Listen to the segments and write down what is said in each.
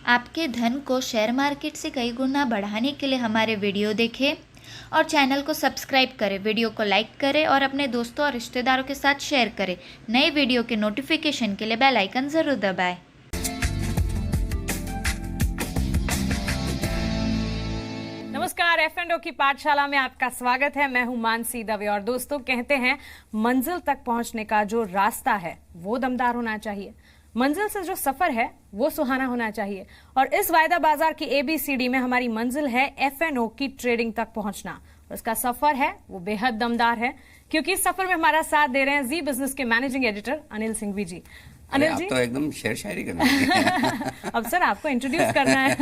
आपके धन को शेयर मार्केट से कई गुना बढ़ाने के लिए हमारे वीडियो देखें और चैनल को सब्सक्राइब करें, वीडियो को लाइक करें और अपने दोस्तों और रिश्तेदारों के साथ शेयर करें। नए वीडियो के नोटिफिकेशन के लिए बेल आइकन ज़रूर दबाएं। नमस्कार, F&O की पाठशाला में आपका स्वागत है। मैं हूं मानसी दवे और दोस्तों, कहते हैं मंजिल तक पहुंचने का जो रास्ता है वो दमदार होना चाहिए, मंजिल से जो सफर है वो सुहाना होना चाहिए। और इस वायदा बाजार की ABCD में हमारी मंजिल है F&O की ट्रेडिंग तक पहुंचना, और उसका सफर है वो बेहद दमदार है, क्योंकि इस सफर में हमारा साथ दे रहे हैं जी बिजनेस के मैनेजिंग एडिटर अनिल सिंघवी जी। अनिल जी, आप तो एकदम शेर शायरी करना है। अब सर आपको इंट्रोड्यूस करना है।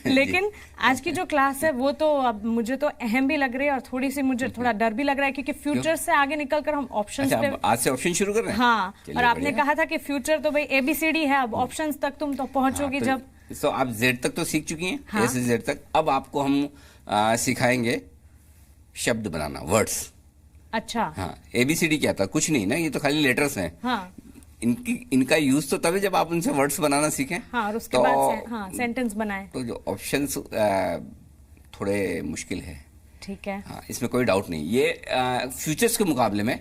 लेकिन आज की जो क्लास है वो तो अब मुझे तो अहम भी लग रही है और थोड़ी सी मुझे थोड़ा डर भी लग रहा है, क्योंकि फ्यूचर से आगे निकलकर हम ऑप्शंस पे आज से ऑप्शन शुरू कर रहे हैं। हाँ, और आपने कहा था कि फ्यूचर तो भाई ABCD है, अब ऑप्शंस तक तुम तो पहुंचोगी। तो, जब तो आप जेड तक तो सीख चुकी हैं, हाँ? A से जेड तक। अब आपको हम सिखाएंगे शब्द बनाना, वर्ड्स। अच्छा, हाँ, ABCD क्या था? कुछ नहीं ना, ये तो खाली लेटर्स हैं। हाँ, इनका यूज तो तभी जब आप उनसे वर्ड्स बनाना सीखें। हाँ, और उसके तो, बाद सेंटेंस बनाए। तो जो ऑप्शंस थोड़े मुश्किल है। ठीक है, हाँ, इसमें कोई डाउट नहीं। ये फ्यूचर्स के मुकाबले में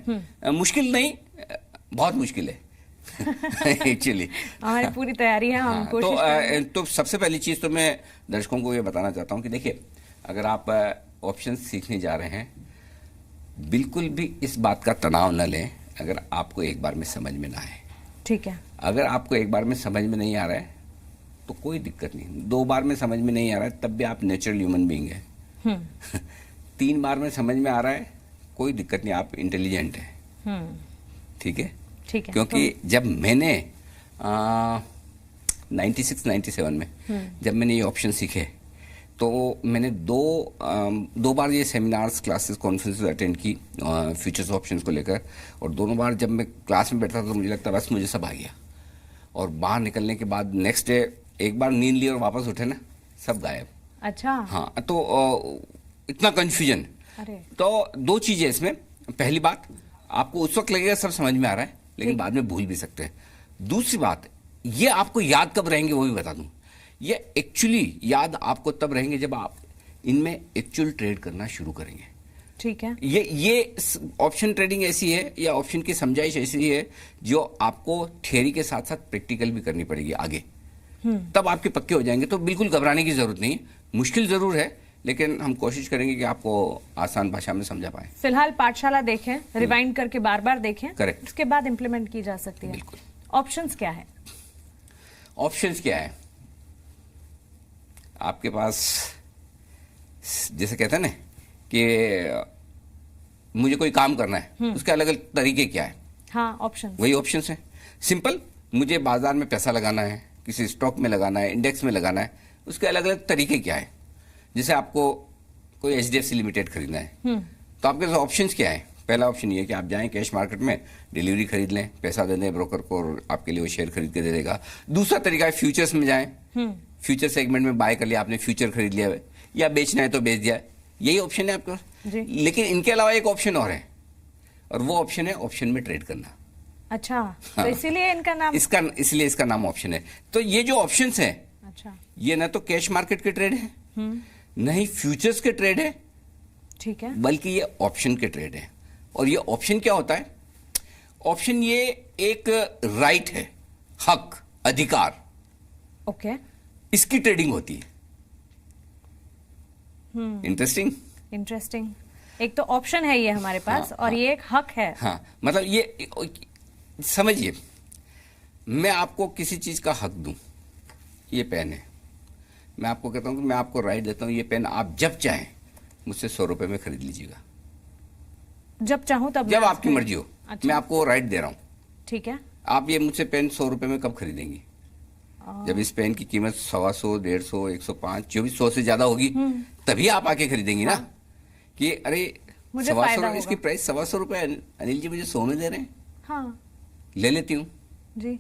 मुश्किल नहीं, बहुत मुश्किल है एक्चुअली। हमारी पूरी तैयारी है, हम कोशिश करेंगे। तो सबसे पहली चीज तो मैं दर्शकों को ये बताना चाहता हूँ कि देखिए, अगर आप ऑप्शन सीखने जा रहे हैं, बिल्कुल भी इस बात का तनाव न लें अगर आपको एक बार में समझ में ना आए। ठीक है, अगर आपको एक बार में समझ में नहीं आ रहा है तो कोई दिक्कत नहीं, 2 बार में समझ में नहीं आ रहा है तब भी आप नेचुरल ह्यूमन बीइंग है। 3 बार में समझ में आ रहा है, कोई दिक्कत नहीं, आप इंटेलिजेंट है। ठीक है, ठीक है। क्योंकि जब मैंने 96-97 में जब मैंने ये ऑप्शन सीखे, तो मैंने दो बार ये सेमिनार्स, क्लासेस, कॉन्फ्रेंसेस अटेंड की फ्यूचर्स ऑप्शंस को लेकर, और दोनों बार जब मैं क्लास में बैठा था तो मुझे लगता बस मुझे सब आ गया, और बाहर निकलने के बाद नेक्स्ट डे एक बार नींद ली और वापस उठे ना, सब गायब। अच्छा, हाँ, तो इतना कंफ्यूजन। तो 2 चीजें इसमें। पहली बात, आपको उस वक्त लगेगा सब समझ में आ रहा है, लेकिन बाद में भूल भी सकते हैं। दूसरी बात, ये आपको याद कब रहेंगे वो भी बता दूं। ये एक्चुअली याद आपको तब रहेंगे जब आप इनमें एक्चुअल ट्रेड करना शुरू करेंगे। ठीक है, ये ऑप्शन ट्रेडिंग ऐसी है, या ऑप्शन की समझाइश ऐसी है जो आपको थियरी के साथ साथ प्रैक्टिकल भी करनी पड़ेगी आगे, तब आपके पक्के हो जाएंगे। तो बिल्कुल घबराने की जरूरत नहीं है, मुश्किल जरूर है, लेकिन हम कोशिश करेंगे कि आपको आसान भाषा में समझा पाए। फिलहाल पाठशाला देखें, रिवाइंड करके बार बार देखें, करेक्ट, उसके बाद इंप्लीमेंट की जा सकती है। बिल्कुल। ऑप्शंस क्या है? ऑप्शंस क्या है? आपके पास, जैसे कहते हैं ना कि मुझे कोई काम करना है, उसके अलग अलग तरीके क्या है? हाँ, ऑप्शन, वही ऑप्शंस है। सिंपल, मुझे बाजार में पैसा लगाना है, किसी स्टॉक में लगाना है, इंडेक्स में लगाना है, उसके अलग अलग तरीके क्या है? जैसे आपको कोई HDFC लिमिटेड खरीदना है, तो आपके पास ऑप्शंस क्या है? पहला ऑप्शन ये है कि आप जाएं कैश मार्केट में, डिलीवरी खरीद लें, पैसा दे दें ब्रोकर को और आपके लिए वो शेयर खरीद के दे देगा। दूसरा तरीका है फ्यूचर्स में जाएं, फ्यूचर सेगमेंट में बाय कर लिया आपने, फ्यूचर खरीद लिया, या बेचना है तो बेच दिया। यही ऑप्शन है आपका। लेकिन इनके अलावा एक ऑप्शन और है, और वो ऑप्शन है ऑप्शन में ट्रेड करना। अच्छा, हाँ, तो इसीलिए इनका नाम, इसलिए इसका नाम ऑप्शन है। तो ये जो ऑप्शंस है, अच्छा, ये ना तो कैश मार्केट के ट्रेड है, नहीं फ्यूचर्स के ट्रेड है, ठीक है, बल्कि ये ऑप्शन के ट्रेड है। और ये ऑप्शन क्या होता है? ऑप्शन ये एक राइट है, हक, अधिकार, ओके, इसकी ट्रेडिंग होती है। इंटरेस्टिंग। एक तो ऑप्शन है ये हमारे पास, और ये एक हक है। हाँ, मतलब ये समझिए, मैं आपको किसी चीज का हक दूं, ये पेन है, मैं आपको कहता हूं कि मैं आपको राइट देता हूं, ये पेन आप जब चाहें मुझसे 100 रुपए में खरीद लीजिएगा, जब चाहूं तब, जब आपकी मर्जी हो। अच्छा, मैं आपको राइट दे रहा हूं, ठीक है। आप ये मुझसे पेन 100 रुपए में कब खरीदेंगी? जब इस पेन की कीमत 125, 150, 105, जो भी 100 से ज्यादा होगी, तभी आप आके खरीदेंगी ना। कि अरे 125, इसकी प्राइस 125 रुपए, अनिल जी मुझे 100 में दे रहे हैं, हाँ, ले लेती हूँ जी,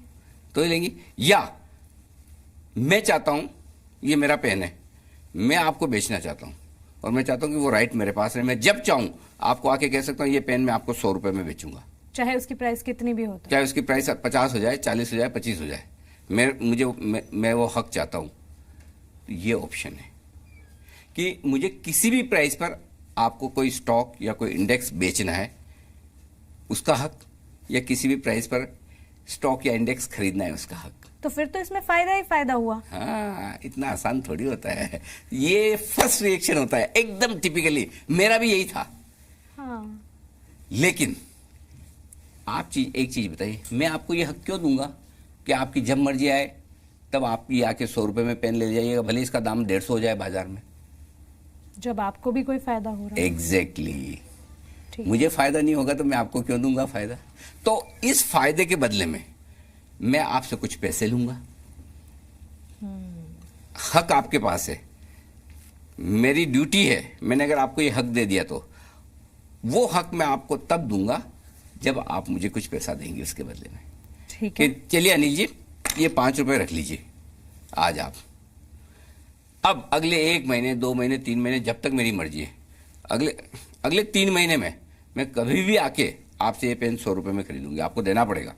तो ही लेंगी। या मैं चाहता हूं, ये मेरा पेन है, मैं आपको बेचना चाहता हूं, और मैं चाहता हूं कि वो राइट मेरे पास है, मैं जब चाहूं आपको आके कह सकता हूं ये पेन मैं आपको 100 रुपए में बेचूंगा, चाहे उसकी प्राइस कितनी भी हो, चाहे उसकी प्राइस 50 हो जाए, 40 हो जाए, 25 हो जाए, मैं वो हक चाहता हूं, तो ये ऑप्शन है कि मुझे किसी भी प्राइस पर आपको कोई स्टॉक या कोई इंडेक्स बेचना है, उसका हक, या किसी भी प्राइस पर स्टॉक या इंडेक्स खरीदना है, उसका हक। तो फिर तो इसमें फायदा ही फायदा हुआ। हाँ, इतना आसान थोड़ी होता है। ये फर्स्ट रिएक्शन होता है, एकदम टिपिकली मेरा भी यही था। हाँ। लेकिन आप एक चीज बताइए, मैं आपको ये हक क्यों दूंगा कि आपकी जब मर्जी आए तब आप ये आके 100 रुपए में पेन ले जाइएगा, भले इसका दाम 150 हो जाए बाजार में, जब आपको भी कोई फायदा हो रहा है। एग्जैक्टली। ठीक। मुझे फायदा नहीं होगा तो मैं आपको क्यों दूंगा फायदा? तो इस फायदे के बदले में मैं आपसे कुछ पैसे लूंगा। हक आपके पास है, मेरी ड्यूटी है, मैंने अगर आपको ये हक दे दिया तो वो हक मैं आपको तब दूंगा जब आप मुझे कुछ पैसा देंगे उसके बदले में। ठीक है। कि चलिए अनिल जी, ये 5 रुपए रख लीजिए आज आप। अब अगले 1 महीने, 2 महीने, 3 महीने, जब तक मेरी मर्जी है, अगले 3 महीने में मैं कभी भी आके आपसे ये पेन 100 रुपए में खरीदूंगी, आपको देना पड़ेगा।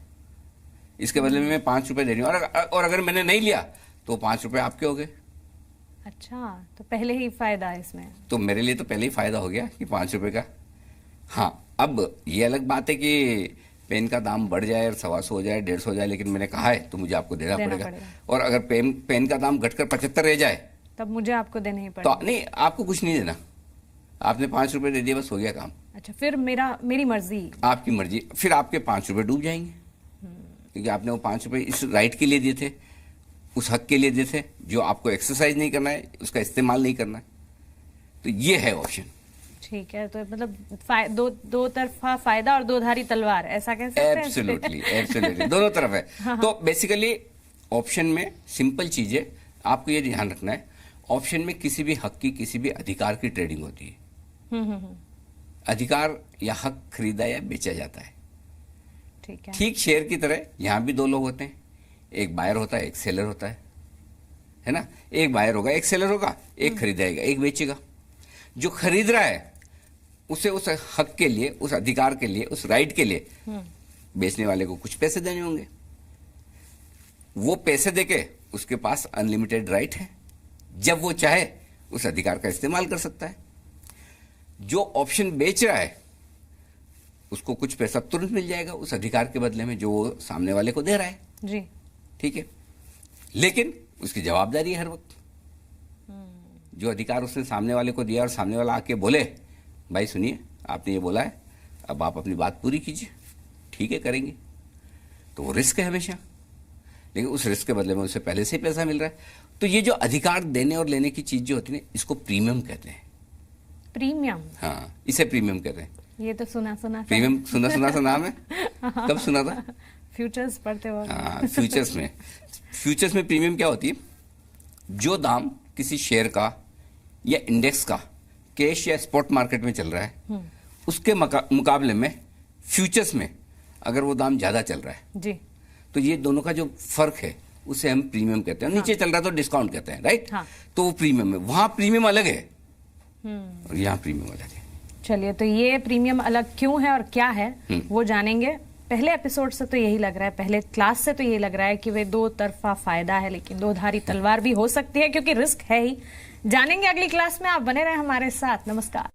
इसके बदले में मैं 5 रुपए दे रही हूँ, और अगर मैंने नहीं लिया तो 5 रुपए आपके हो गए। अच्छा, तो पहले ही फायदा है इसमें। तो मेरे लिए तो पहले ही फायदा हो गया कि 5 रुपए का। हाँ, अब ये अलग बात है कि पेन का दाम बढ़ जाए और 125 हो जाए, 150 हो जाए, लेकिन मैंने कहा है तो मुझे आपको देना पड़ेगा। और अगर पेन का दाम घटकर 75 रह जाए तब मुझे आपको देना ही पड़ेगा। तो नहीं, आपको कुछ नहीं देना, आपने 5 रुपए दे दिए, बस हो गया काम। अच्छा, फिर मेरी मर्जी। आपकी मर्जी। फिर आपके 5 रुपए डूब जाएंगे, क्योंकि आपने वो 5 रुपए इस राइट के लिए दिए थे, उस हक के लिए दिए थे जो आपको एक्सरसाइज नहीं करना है, उसका इस्तेमाल नहीं करना है। तो ये है ऑप्शन। ठीक है, तो मतलब दो तरफा फायदा और दो धारी तलवार, ऐसा कह सकते हैं? एब्सोल्युटली दोनों तरफ है। हाँ। तो बेसिकली ऑप्शन में सिंपल चीज है, आपको ये ध्यान रखना है, ऑप्शन में किसी भी हक की, किसी भी अधिकार की ट्रेडिंग होती है। अधिकार या हक खरीदा या बेचा जाता है। ठीक है। ठीक शेयर की तरह यहां भी 2 लोग होते हैं, एक बायर होता है, एक सेलर होता है ना? एक बायर होगा, एक सेलर होगा, एक खरीदेगा, एक बेचेगा। जो खरीद रहा है उसे उस हक के लिए, उस अधिकार के लिए, उस राइट के लिए बेचने वाले को कुछ पैसे देने होंगे। वो पैसे देके उसके पास अनलिमिटेड राइट है, जब वो चाहे उस अधिकार का इस्तेमाल कर सकता है। जो ऑप्शन बेच रहा है उसको कुछ पैसा तुरंत मिल जाएगा उस अधिकार के बदले में जो वो सामने वाले को दे रहा है जी। ठीक है, लेकिन उसकी जवाबदारी है हर वक्त। जो अधिकार उसने सामने वाले को दिया और सामने वाला आके बोले भाई सुनिए आपने ये बोला है, अब आप अपनी बात पूरी कीजिए, ठीक है करेंगे, तो वो रिस्क है हमेशा, लेकिन उस रिस्क के बदले में उसे पहले से ही पैसा मिल रहा है। तो ये जो अधिकार देने और लेने की चीज जो होती है ना, इसको प्रीमियम कहते हैं। प्रीमियम? हाँ, इसे प्रीमियम कहते हैं। ये तो सुना प्रीमियम सुना सा नाम है। कब सुना था? फ्यूचर्स पढ़ते वक्त। हाँ, फ्यूचर्स में प्रीमियम क्या होती है? जो दाम किसी शेयर का या इंडेक्स का कैश या स्पॉट मार्केट में चल रहा है, उसके मुकाबले में फ्यूचर्स में अगर वो दाम ज्यादा चल रहा है जी, तो ये दोनों का जो फर्क है उसे हम प्रीमियम कहते हैं। हाँ। नीचे चल रहा है तो डिस्काउंट कहते हैं, राइट? हाँ। तो वो प्रीमियम है, वहां प्रीमियम अलग है और यहाँ प्रीमियम अलग है। चलिए, तो ये प्रीमियम अलग क्यों है और क्या है वो जानेंगे। पहले एपिसोड से तो यही लग रहा है, पहले क्लास से तो यही लग रहा है कि वे 2 तरफा फायदा है, लेकिन 2 धारी तलवार भी हो सकती है क्योंकि रिस्क है ही। जानेंगे अगली क्लास में, आप बने रहे हमारे साथ। नमस्कार।